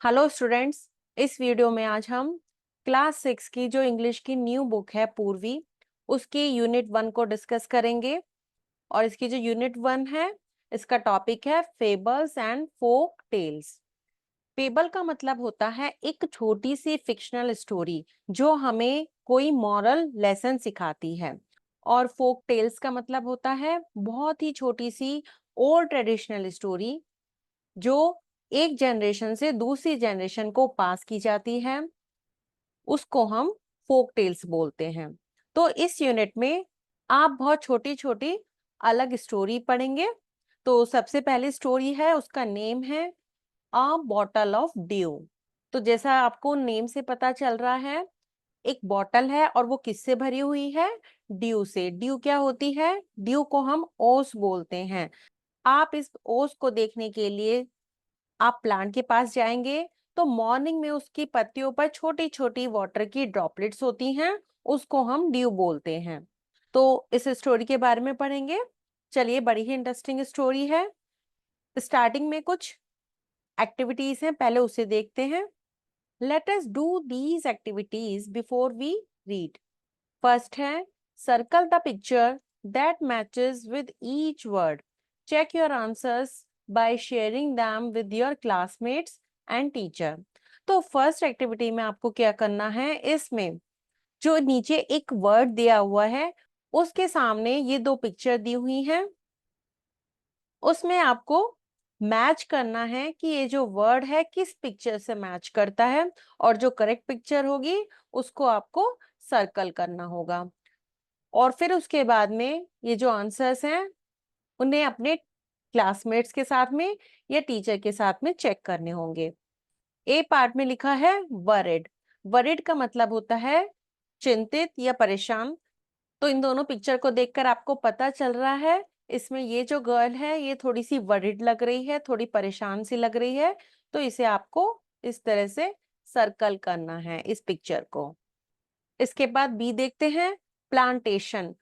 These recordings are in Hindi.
Hello students. इस वीडियो में आज हम क्लास 6 की जो इंग्लिश की न्यू बुक है पूर्वी, उसकी यूनिट 1 को डिस्कस करेंगे। और इसकी जो यूनिट 1 है, इसका टॉपिक है fables and folk tales. Fable का मतलब होता है एक छोटी सी फिक्शनल स्टोरी जो हमें कोई मॉरल लेसन सिखाती है। और फोक टेल्स का मतलब होता है बहुत ही छोटी सी ओल्ड ट्रेडिशनल स्टोरी जो एक जनरेशन से दूसरी जनरेशन को पास की जाती है, उसको हम फोक टेल्स बोलते हैं। तो इस यूनिट में आप बहुत छोटी छोटी अलग स्टोरी पढ़ेंगे। तो सबसे पहली स्टोरी है, उसका नेम है अ बॉटल ऑफ ड्यू। तो जैसा आपको नेम से पता चल रहा है, एक बॉटल है और वो किससे भरी हुई है? ड्यू से। ड्यू क्या होती है? ड्यू को हम ओस बोलते हैं। आप इस ओस को देखने के लिए आप प्लांट के पास जाएंगे तो मॉर्निंग में उसकी पत्तियों पर छोटी छोटी वाटर की ड्रॉपलेट्स होती हैं, उसको हम ड्यू बोलते हैं। तो इस स्टोरी के बारे में पढ़ेंगे। चलिए, बड़ी ही इंटरेस्टिंग स्टोरी है। स्टार्टिंग में कुछ एक्टिविटीज हैं, पहले उसे देखते हैं। Let us do these activities before we read. First है, circle the picture that matches with each word. Check your answers by sharing them with your classmates and teacher. तो फर्स्ट एक्टिविटी में आपको क्या करना है, इसमें जो नीचे एक वर्ड दिया हुआ है उसके सामने ये दो पिक्चर दी हुई हैं, उसमें आपको मैच करना है कि ये जो वर्ड है किस पिक्चर से मैच करता है, और जो करेक्ट पिक्चर होगी उसको आपको सर्कल करना होगा। और फिर उसके बाद में ये जो आंसर्स हैं उन्हें अपने क्लासमेट्स के साथ में या टीचर के साथ में चेक करने होंगे। ए पार्ट में लिखा है वरिड। वरिड का मतलब होता है चिंतित या परेशान। तो इन दोनों पिक्चर को देखकर आपको पता चल रहा है, इसमें ये जो गर्ल है ये थोड़ी सी वरिड लग रही है, थोड़ी परेशान सी लग रही है। तो इसे आपको इस तरह से सर्कल करना है इस पिक्चर को। इसके बाद बी देखते हैं, प्लांटेशन।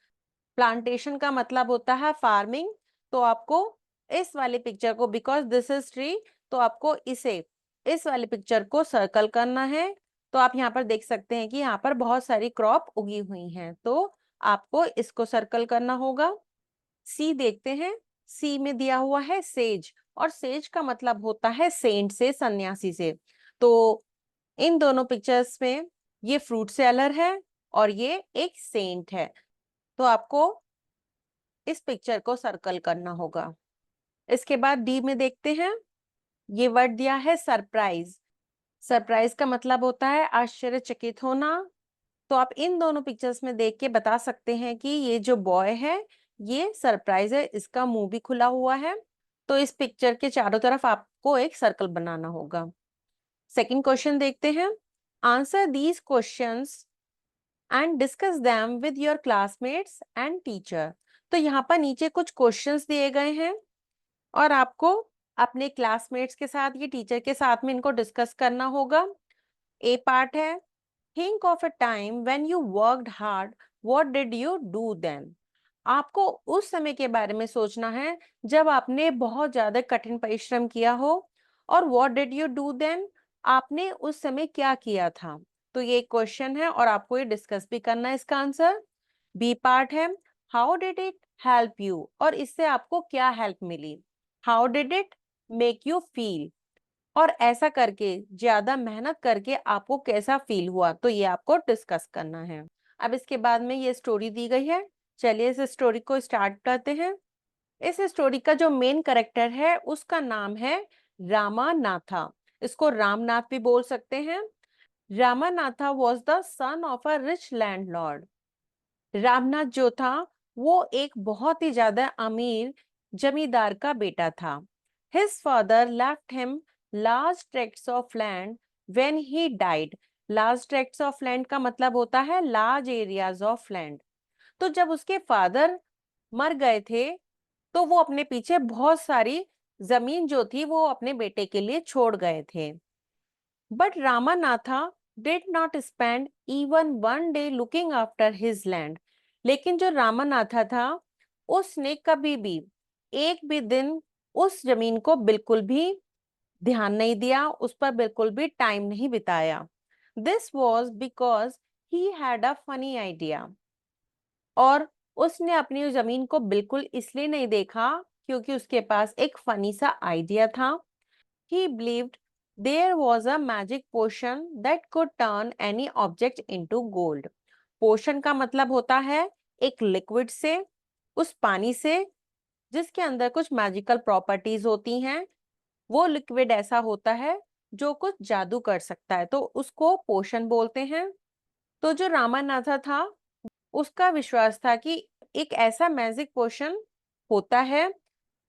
प्लांटेशन का मतलब होता है फार्मिंग। तो आपको इस वाली पिक्चर को, बिकॉज दिस इज ट्री, तो आपको इसे इस वाली पिक्चर को सर्कल करना है। तो आप यहाँ पर देख सकते हैं कि यहाँ पर बहुत सारी क्रॉप उगी हुई हैं, तो आपको इसको सर्कल करना होगा। सी देखते हैं। सी में दिया हुआ है सेज, और सेज का मतलब होता है सेंट से, सन्यासी से। तो इन दोनों पिक्चर्स में ये फ्रूट सेलर है और ये एक सेंट है। तो आपको इस पिक्चर को सर्कल करना होगा। इसके बाद डी में देखते हैं, ये वर्ड दिया है सरप्राइज। सरप्राइज का मतलब होता है आश्चर्यचकित होना। तो आप इन दोनों पिक्चर्स में देख के बता सकते हैं कि ये जो बॉय है ये सरप्राइज है, इसका मुंह भी खुला हुआ है। तो इस पिक्चर के चारों तरफ आपको एक सर्कल बनाना होगा। सेकंड क्वेश्चन देखते हैं, answer these questions and discuss them with your classmates and teacher. तो यहाँ पर नीचे कुछ क्वेश्चंस दिए गए हैं और आपको अपने क्लासमेट्स के साथ, ये टीचर के साथ में इनको डिस्कस करना होगा। ए पार्ट है, think of a time when you worked hard, what did you do then. आपको उस समय के बारे में सोचना है जब आपने बहुत ज्यादा कठिन परिश्रम किया हो। और what did you do then, आपने उस समय क्या किया था। तो ये एक क्वेश्चन है और आपको ये डिस्कस भी करना है इसका आंसर। बी पार्ट है, how did it help you, और इससे आपको क्या हेल्प मिली। How did it make you feel, और ऐसा करके ज्यादा मेहनत करके आपको कैसा फील हुआ, तो ये आपको डिस्कस करना है। अब इसके बाद में ये स्टोरी दी गई है, चलिए इस स्टोरी को स्टार्ट करते हैं। इस स्टोरी का जो मेन कैरेक्टर है उसका नाम है रामानाथा। इसको रामनाथ भी बोल सकते हैं। Ramanatha was the son of a rich landlord. Ramnath जो था वो एक बहुत ही ज्यादा अमीर जमींदार का बेटा था। His father left him large tracts of land when he died. Large tracts of land का मतलब होता है लार्ज एरियाज ऑफ लैंड। तो जब उसके फादर मर गए थे तो वो अपने पीछे बहुत सारी जमीन जो थी वो अपने बेटे के लिए छोड़ गए थे। But Ramanatha did not spend even one day looking after his land. लेकिन जो रामानाथा था उसने कभी भी एक भी दिन उस जमीन को बिल्कुल भी ध्यान नहीं दिया, उस पर बिल्कुल भी टाइम नहीं बिताया। This was because he had a funny idea. और उसने अपनी जमीन को बिल्कुल इसलिए नहीं देखा क्योंकि उसके पास एक फनी सा आइडिया था। He believed there was a magic potion that could turn any object into gold. पोशन का मतलब होता है एक लिक्विड से, उस पानी से जिसके अंदर कुछ मैजिकल प्रॉपर्टीज होती हैं। वो लिक्विड ऐसा होता है जो कुछ जादू कर सकता है, तो उसको पोशन बोलते हैं। तो जो रामानाथा था उसका विश्वास था कि एक ऐसा मैजिक पोशन होता है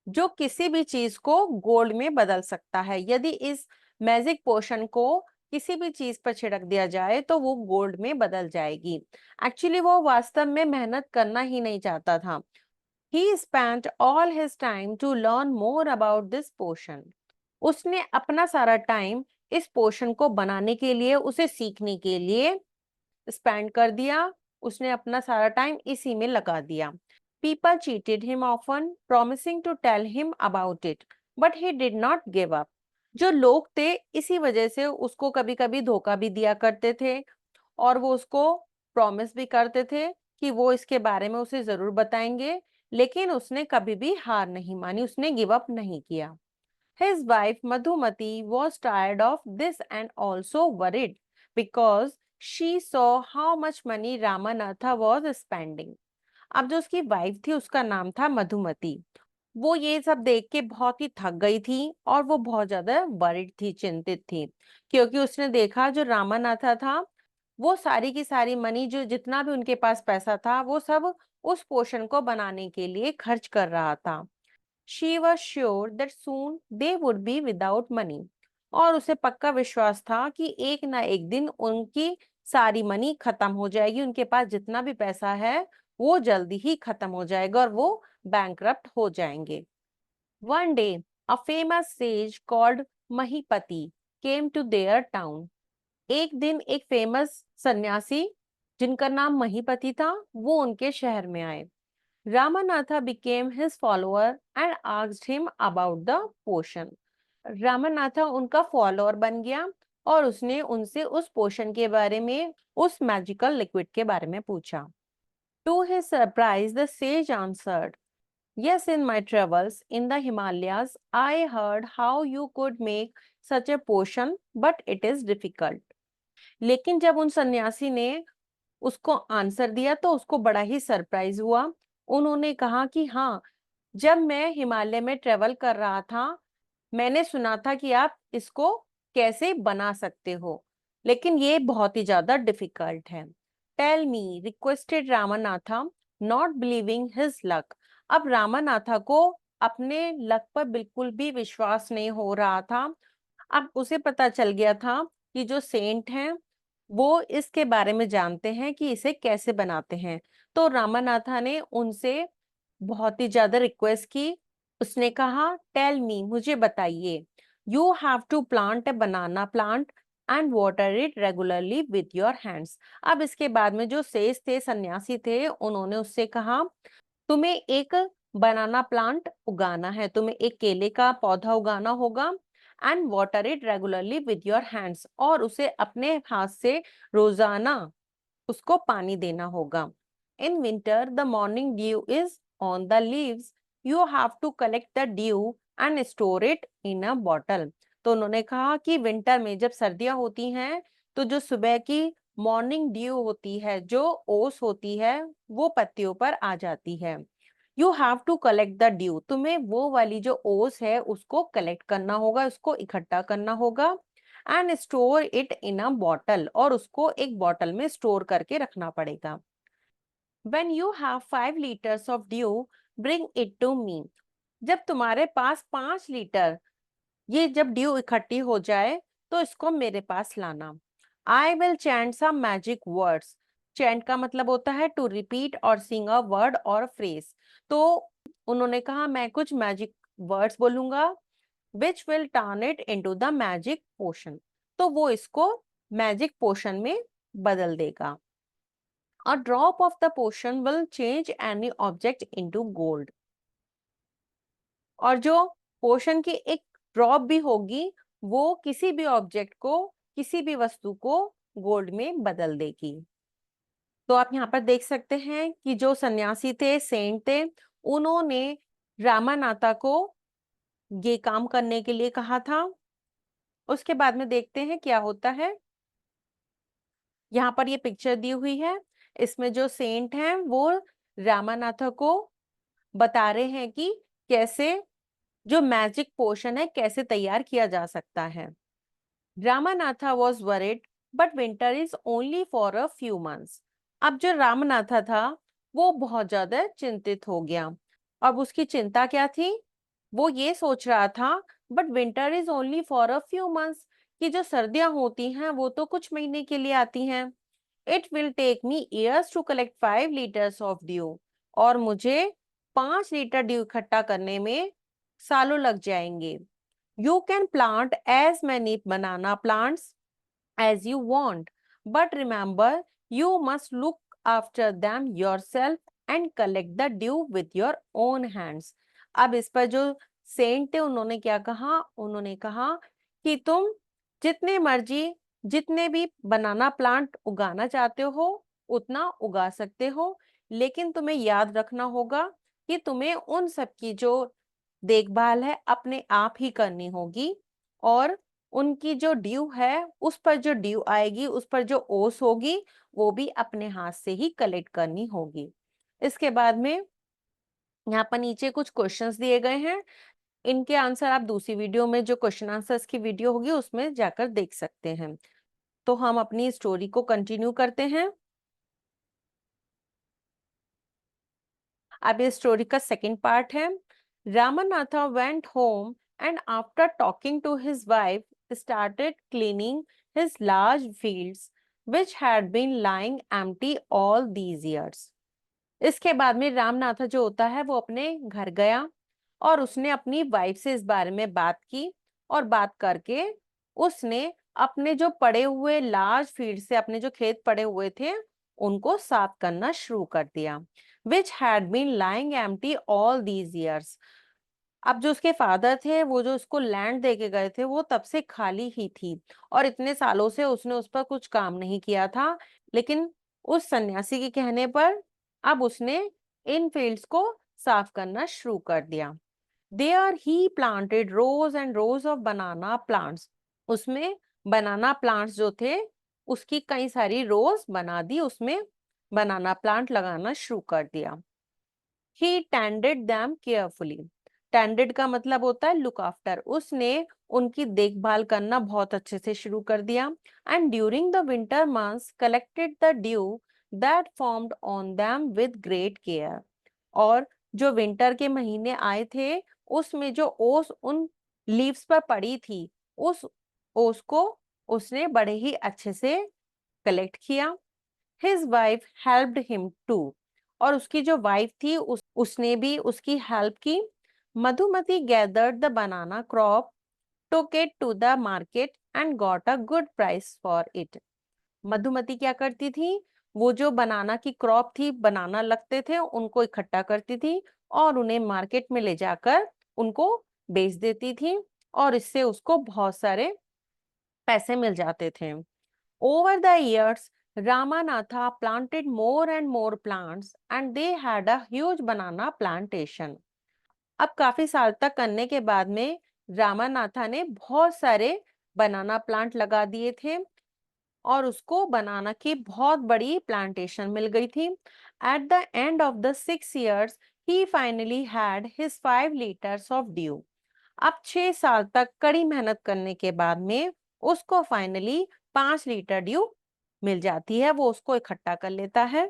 जो किसी भी चीज को गोल्ड में बदल सकता है। यदि इस मैजिक पोशन को किसी भी चीज पर छिड़क दिया जाए तो वो गोल्ड में बदल जाएगी। एक्चुअली वो वास्तव में मेहनत करना ही नहीं चाहता था। He spent all his time to learn more about this potion. उसने अपना सारा टाइम इस पोशन को बनाने के लिए, उसे सीखने के लिए स्पेंड कर दिया। उसने अपना सारा टाइम इसी में लगा दिया। People cheated him often, promising to tell him about it, but he did not give up. जो लोग थे इसी वजह से उसको कभी कभी धोखा भी दिया करते थे और वो उसको प्रॉमिस भी करते थे कि वो इसके बारे में उसे जरूर बताएंगे, लेकिन उसने कभी भी हार नहीं मानी, उसने गिव अप नहीं किया। His wife Madhumati was tired of this and also worried because she saw how much money Ramanatha was spending. अब जो उसकी वाइफ थी उसका नाम था मधुमती। वो ये सब देख के बहुत ही थक गई थी और वो बहुत ज्यादा वरिड थी, चिंतित थी, क्योंकि उसने देखा जो रामानाथा था वो सारी की सारी मनी, जो जितना भी उनके पास पैसा था वो सब उस पोषण को बनाने के लिए खर्च कर रहा था। She was sure that soon they would be without money. और उसे पक्का विश्वास था कि एक ना एक दिन उनकी सारी मनी खत्म हो जाएगी, उनके पास जितना भी पैसा है वो जल्दी ही खत्म हो जाएगा और वो बैंकरप्ट हो जाएंगे। One day, a famous sage called Mahipati came to their town. एक दिन एक फेमस सन्यासी जिनका नाम महीपति था वो उनके शहर में आए। Ramanatha became his follower and asked him about the potion. Ramanatha उनका फॉलोअर बन गया और उसने उनसे उस पोशन के बारे में, उस मैजिकल लिक्विड के बारे में पूछा। To his surprise, the sage answered, Yes, in my travels in the Himalayas, I heard how you could make such a potion, but it is difficult. लेकिन जब उन सन्यासी ने उसको आंसर दिया तो उसको बड़ा ही सरप्राइज हुआ। उन्होंने कहा कि हाँ, जब मैं हिमालय में ट्रेवल कर रहा था मैंने सुना था कि आप इसको कैसे बना सकते हो, लेकिन ये बहुत ही ज्यादा डिफिकल्ट है। Tell me, requested Ramanatha, not believing his luck. अब रामानाथा को अपने लक पर बिल्कुल भी विश्वास नहीं हो रहा था। अब उसे पता चल गया था कि जो सेंट हैं वो इसके बारे में जानते हैं कि इसे कैसे बनाते हैं। तो रामानाथा ने उनसे बहुत ही ज्यादा रिक्वेस्ट की। उसने कहा, टेल मी, मुझे बताइए, you have to plant a banana plant and water it regularly with your hands. अब इसके बाद में जो सेज थे, सन्यासी थे, उन्होंने उससे कहा तुम्हें एक बनाना प्लांट उगाना है, तुम्हें एक केले का पौधा उगाना होगा and water it regularly with your hands, और उसे अपने हाथ से रोजाना उसको पानी देना होगा। In winter the morning dew is on the leaves, you have to collect the dew and store it in a bottle. तो उन्होंने कहा कि विंटर में जब सर्दियां होती हैं तो जो सुबह की मॉर्निंग ड्यू होती है, जो ओस होती है, वो पत्तियों पर आ जाती है। You have to collect the dew, तुम्हें वो वाली जो ओस है उसको कलेक्ट करना होगा, उसको इकट्ठा करना होगा and store it in a bottle, और उसको एक बॉटल में स्टोर करके रखना पड़ेगा। When you have 5 liters of dew, bring it to me. जब तुम्हारे पास 5 लीटर ये जब ड्यू इकट्ठी हो जाए तो इसको मेरे पास लाना। I will chant some magic words. Chant का मतलब होता है टू रिपीट और सिंग अ वर्ड और फ्रेज। तो उन्होंने कहा मैं कुछ मैजिक वर्ड्स बोलूंगा which will turn it into the magic potion, तो वो इसको मैजिक पोशन में बदल देगा। A drop of the potion will change any object into gold. और जो पोशन की एक ड्रॉप भी होगी वो किसी भी ऑब्जेक्ट को, किसी भी वस्तु को गोल्ड में बदल देगी। तो आप यहाँ पर देख सकते हैं कि जो सन्यासी थे, सेंट थे, उन्होंने रामानाथा को ये काम करने के लिए कहा था। उसके बाद में देखते हैं क्या होता है। यहाँ पर ये पिक्चर दी हुई है, इसमें जो सेंट हैं वो रामानाथा को बता रहे हैं कि कैसे जो मैजिक पोशन है कैसे तैयार किया जा सकता है। Ramanatha was worried but winter is only for a few months. अब जो रामनाथा था वो बहुत ज्यादा चिंतित हो गया। अब उसकी चिंता क्या थी? वो ये सोच रहा था but winter is only for a few months, कि जो सर्दियां होती हैं वो तो कुछ महीने के लिए आती हैं। It will take me years to collect 5 litres of dew, और मुझे 5 लीटर ड्यू इकट्ठा करने में सालों लग जाएंगे। You can plant as many banana plants as you want, but remember, you must look after them yourself and collect the dew with your own hands. अब इस पर जो सेंट थे उन्होंने क्या कहा? उन्होंने कहा कि तुम जितने मर्जी, जितने भी बनाना प्लांट उगाना चाहते हो उतना उगा सकते हो, लेकिन तुम्हें याद रखना होगा कि तुम्हें उन सब की जो देखभाल है अपने आप ही करनी होगी, और उनकी जो ड्यू है उस पर जो ड्यू आएगी, उस पर जो ओस होगी, वो भी अपने हाथ से ही कलेक्ट करनी होगी। इसके बाद में यहाँ पर नीचे कुछ क्वेश्चंस दिए गए हैं, इनके आंसर आप दूसरी वीडियो में जो क्वेश्चन आंसर्स की वीडियो होगी उसमें जाकर देख सकते हैं। तो हम अपनी स्टोरी को कंटिन्यू करते हैं। अब ये स्टोरी का सेकंड पार्ट है। Ramanatha went home and after talking to his wife started cleaning his large fields which had been lying empty all these years. इसके बाद में रामनाथा जो होता है वो अपने घर गया और उसने अपनी वाइफ से इस बारे में बात की, और बात करके उसने अपने जो पड़े हुए लार्ज फील्ड से, अपने जो खेत पड़े हुए थे उनको साफ करना शुरू कर दिया। Which had been lying empty all these years. अब जो उसके फादर थे वो जो उसको लैंड दे के गए थे वो तब से खाली ही थी, और इतने सालों से उसने उस पर कुछ काम नहीं किया था। लेकिन उस सन्यासी के कहने पर अब उसने इन फील्ड्स को साफ करना शुरू कर दिया। There he planted rows and rows of banana plants. उसमें बनाना प्लांट्स जो थे उसकी कई सारी रोज बना दी, उसमें बनाना प्लांट लगाना शुरू कर दिया। ही टेंडेड देम केयरफुली। टेंडेड का मतलब होता है लुक आफ्टर। उसने उनकी देखभाल करना बहुत अच्छे से शुरू कर दिया। And during the winter months collected the due that formed on them with great care. और जो विंटर के महीने आए थे उसमें जो ओस उन लीव्स पर पड़ी थी, उस ओस को उसने बड़े ही अच्छे से कलेक्ट किया। His wife helped him too. और उसकी जो वाइफ थी उसने भी उसकी हेल्प की। Madhumati gathered the banana crop, took it to the market and got a good price for it. Madhumati क्या करती थी? वो जो बनाना की क्रॉप थी, बनाना लगते थे, उनको इकट्ठा करती थी और उन्हें मार्केट में ले जाकर उनको बेच देती थी, और इससे उसको बहुत सारे पैसे मिल जाते थे। Over the years, Ramanatha planted more and more plants and they had a huge banana plantation. अब काफी साल तक करने के बाद में रामानाथा ने बहुत सारे बनाना प्लांट लगा दिए थे और उसको बनाना की बहुत बड़ी प्लांटेशन मिल गई थी। At the end of the 6 years, he finally had his 5 liters of dew. अब 6 साल तक कड़ी मेहनत करने के बाद में उसको फाइनली 5 लीटर ड्यू मिल जाती है, वो उसको इकट्ठा कर लेता है।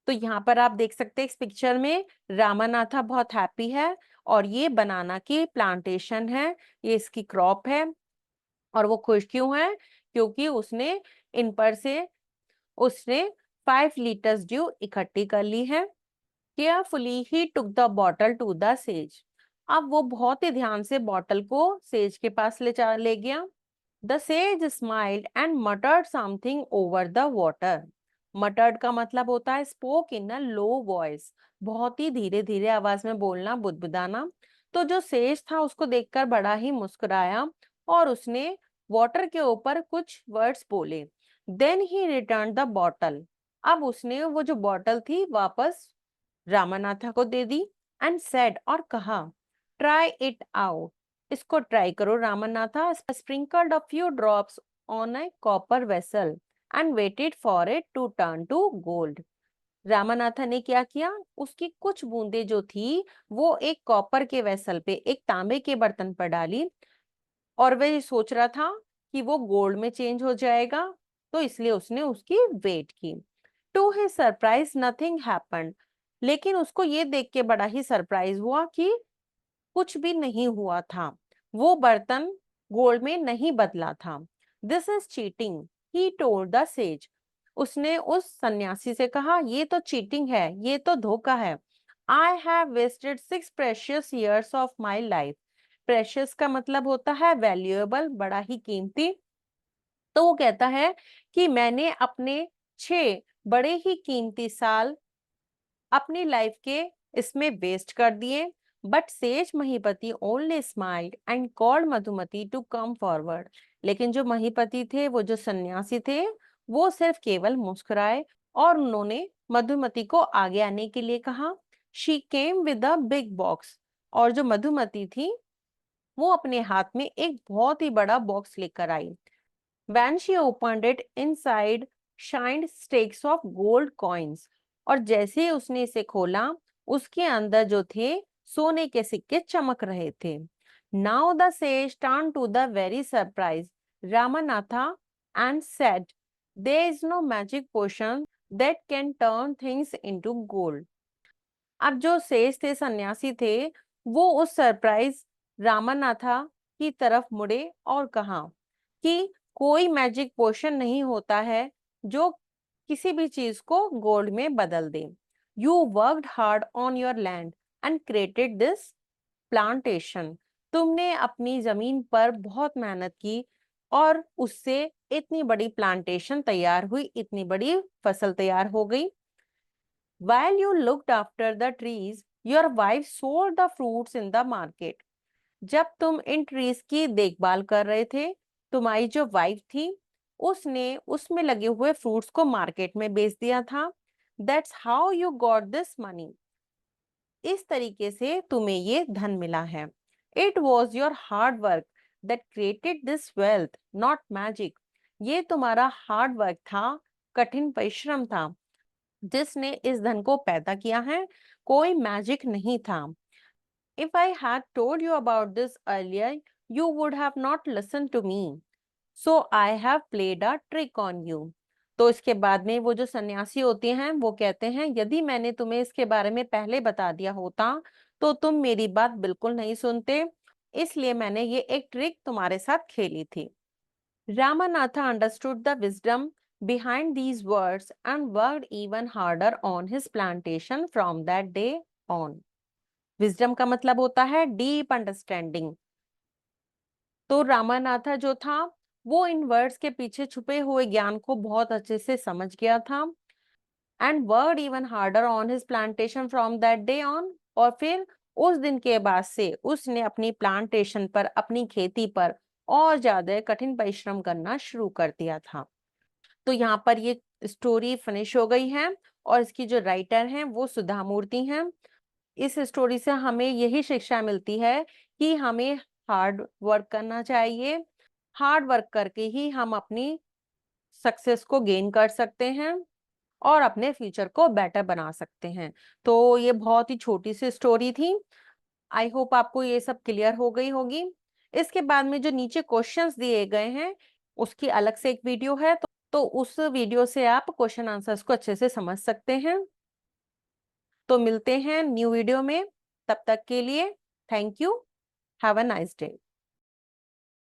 तो यहाँ पर आप देख सकते हैं इस पिक्चर में रामानाथा बहुत हैप्पी है, और ये बनाना की प्लांटेशन है, ये इसकी क्रॉप है, और वो खुश क्यों है? क्योंकि उसने इन पर से उसने 5 लीटर्स ड्यू इकट्ठी कर ली है। Carefully he took the bottle to the sage. अब वो बहुत ही ध्यान से बॉटल को सेज के पास ले गया। The sage smiled and मटर्ड something over the water. मटर्ड का मतलब होता है spoke in a low voice, बहुत ही धीरे धीरे आवाज में बोलना, बुदबुदाना। तो जो सेज था उसको देखकर बड़ा ही मुस्कुराया और उसने वाटर के ऊपर कुछ वर्ड्स बोले। Then he return the bottle. अब उसने वो जो बॉटल थी वापस रामानाथा को दे दी एंड सेड और कहा, ट्राई इट आउट। इसको ट्राई करो Ramanatha. Sprinkled a few drops on a copper vessel and waited for it to turn to gold. Ramanatha ने क्या किया, उसकी कुछ बूंदे जो थी वो एक कॉपर के वेसल पे, एक तांबे के बर्तन पर डाली, और वह सोच रहा था कि वो गोल्ड में चेंज हो जाएगा, तो इसलिए उसने उसकी वेट की। To his surprise nothing happened. लेकिन उसको ये देख के बड़ा ही सरप्राइज हुआ कि कुछ भी नहीं हुआ था, वो बर्तन गोल्ड में नहीं बदला था। This is cheating, he told the sage. उसने उस सन्यासी से कहा, ये तो चीटिंग है, ये तो धोखा है। I have wasted 6 precious years of my life. Precious का मतलब होता है वैल्यूएबल, बड़ा ही कीमती। तो वो कहता है कि मैंने अपने 6 बड़े ही कीमती साल अपनी लाइफ के इसमें वेस्ट कर दिए। But sage Mahipati only smiled and called Madhumati to come forward. लेकिन जो महीपति थे, वो जो सन्यासी थे, वो सिर्फ केवल मुस्कुराए और उन्होंने मधुमती को आगे आने के लिए कहा। She came with a big box. और जो मधुमती थी वो अपने हाथ में एक बहुत ही बड़ा बॉक्स लेकर आई। When she opened it, inside shined stakes of gold coins. और जैसे ही उसने इसे खोला, उसके अंदर जो थे सोने के सिक्के चमक रहे थे। Now the sage turned to the very surprised Ramanatha and said, there is no magic potion that can turn things into gold. अब जो सेज थे, सन्यासी थे, वो उस सरप्राइज रामानाथा की तरफ मुड़े और कहा कि कोई मैजिक पोशन नहीं होता है जो किसी भी चीज को गोल्ड में बदल दे। You worked hard on your land and created this plantation. तुमने अपनी जमीन पर बहुत मेहनत की और उससे इतनी बड़ी प्लांटेशन तैयार हुई, इतनी बड़ी फसल तैयार हो गई। While you looked after the trees, your wife sold the fruits in the market. जब तुम इन ट्रीज की देखभाल कर रहे थे, तुम्हारी जो वाइफ थी, उसने उसमें लगे हुए फ्रूट्स को मार्केट में बेच दिया था। That's how you got this money. इस तरीके से तुम्हें ये धन मिला है। It was your hard work that created this wealth, not magic. ये तुम्हारा हार्ड वर्क था, कठिन परिश्रम था, जिसने इस धन को पैदा किया है, कोई मैजिक नहीं था। If I had told you about this earlier, you would have not listened to me. So I have played a trick on you. तो इसके बाद में वो जो सन्यासी होते हैं वो कहते हैं, यदि मैंने तुम्हें इसके बारे में पहले बता दिया होता तो तुम मेरी बात बिल्कुल नहीं सुनते, इसलिए मैंने ये एक ट्रिक तुम्हारे साथ खेली थी। Ramanatha understood the wisdom behind these words and worked even harder on his plantation from that day on. Wisdom का मतलब होता है deep understanding. तो रामानाथा जो था वो इन वर्ड्स के पीछे छुपे हुए ज्ञान को बहुत अच्छे से समझ गया था। And word even harder on his plantation from that day on. और फिर उस दिन के बाद से उसने अपनी प्लांटेशन पर, अपनी खेती पर और ज्यादा कठिन परिश्रम करना शुरू कर दिया था। तो यहाँ पर ये स्टोरी फिनिश हो गई है और इसकी जो राइटर हैं वो सुधा मूर्ति हैं। इस स्टोरी से हमें यही शिक्षा मिलती है कि हमें हार्ड वर्क करना चाहिए। हार्ड वर्क करके ही हम अपनी सक्सेस को गेन कर सकते हैं और अपने फ्यूचर को बेटर बना सकते हैं। तो ये बहुत ही छोटी सी स्टोरी थी। आई होप आपको ये सब क्लियर हो गई होगी। इसके बाद में जो नीचे क्वेश्चंस दिए गए हैं उसकी अलग से एक वीडियो है, तो उस वीडियो से आप क्वेश्चन आंसर्स को अच्छे से समझ सकते हैं। तो मिलते हैं न्यू वीडियो में, तब तक के लिए thank you, have a nice day.